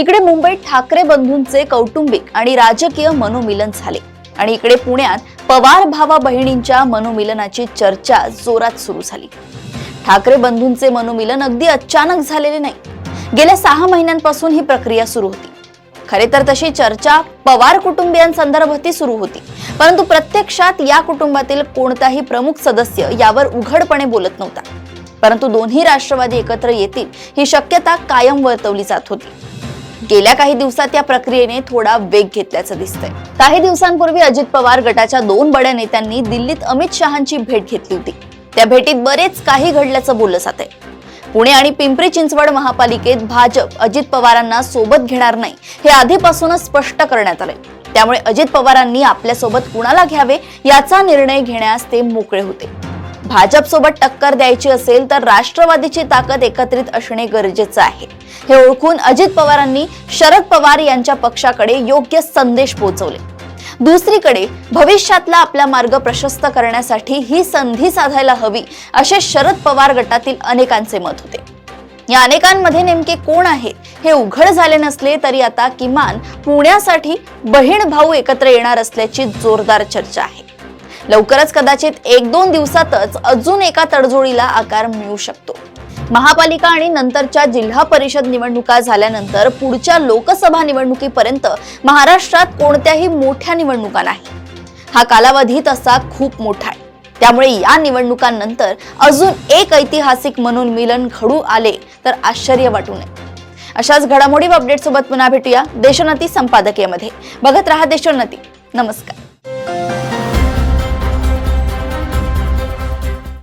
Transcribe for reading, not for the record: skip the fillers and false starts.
तिकडे मुंबईत ठाकरे बंधूंचे कौटुंबिक आणि राजकीय मनोमिलन झाले आणि इकडे पुण्यात पवार भावा बहिणींच्या मनोमिलनाची चर्चा जोरात सुरू झाली। ठाकरे बंधूंचे मनोमिलन अगदी अचानक झालेले नाही, गेल्या 6 महिन्यांपासून ही प्रक्रिया सुरू होती। खरे तर तशी चर्चा पवार कुटुंबियांसंदर्भातही सुरू होती, परंतु प्रत्यक्षात या कुटुंबातील कोणताही प्रमुख सदस्य यावर उघडपणे बोलत नव्हता। परंतु दोन्ही राष्ट्रवादी एकत्र येतील ही शक्यता कायम वर्तवली जात होती। गेल्या काही दिवसात या प्रक्रियेने थोडा वेग घेतल्याचं दिसतंय। काही दिवसांपूर्वी अजित पवार गटाच्या 2 बड्या नेत्यांनी दिल्लीत अमित शहांची भेट घेतली होती। त्या भेटीत बरेच काही घडल्याचं बोललं जातंय। पुणे आणि पिंपरी चिंचवड महापालिकेत भाजप अजित पवारांना सोबत घेणार नाही हे आधीपासूनच स्पष्ट करण्यात आले। त्यामुळे अजित पवारांनी आपल्या सोबत कुणाला घ्यावे याचा निर्णय घेण्यास ते मोकळे होते। भाजप सोबत टक्कर द्यायची असेल तर राष्ट्रवादीची ताकद एकत्रित असणे गरजेचे आहे हे ओळखून अजित पवारांनी शरद पवार यांच्या पक्षाकडे योग्य संदेश पोहोचवले। दुसरीकडे भविष्यातला आपला मार्ग प्रशस्त करण्यासाठी ही संधी साधायला हवी असे शरद पवार गटातील अनेकांचे मत होते। या अनेकांमध्ये नेमके कोण आहेत हे उघड झाले नसले तरी आता किमान पुण्यासाठी बहीण भाऊ एकत्र येणार असल्याची जोरदार चर्चा आहे। लवकरच कदाचित 1-2 दिवसातच अजून एका तडजोडीला आकार मिळू शकतो। महापालिका आणि नंतरच्या जिल्हा परिषद निवडणुका झाल्यानंतर पुढच्या लोकसभा निवडणुकीपर्यंत महाराष्ट्रात कोणत्याही मोठ्या निवडणुका नाही। हा कालावधी तसा खूप मोठा आहे। त्यामुळे या निवडणुकांनंतर अजून एक ऐतिहासिक मनोमिलन घडू आले तर आश्चर्य वाटू नये। अशाच घडामोडी व अपडेट सोबत पुन्हा भेटूया देशोन्नती संपादकीयमध्ये। बघत रहा देशोन्नती। नमस्कार।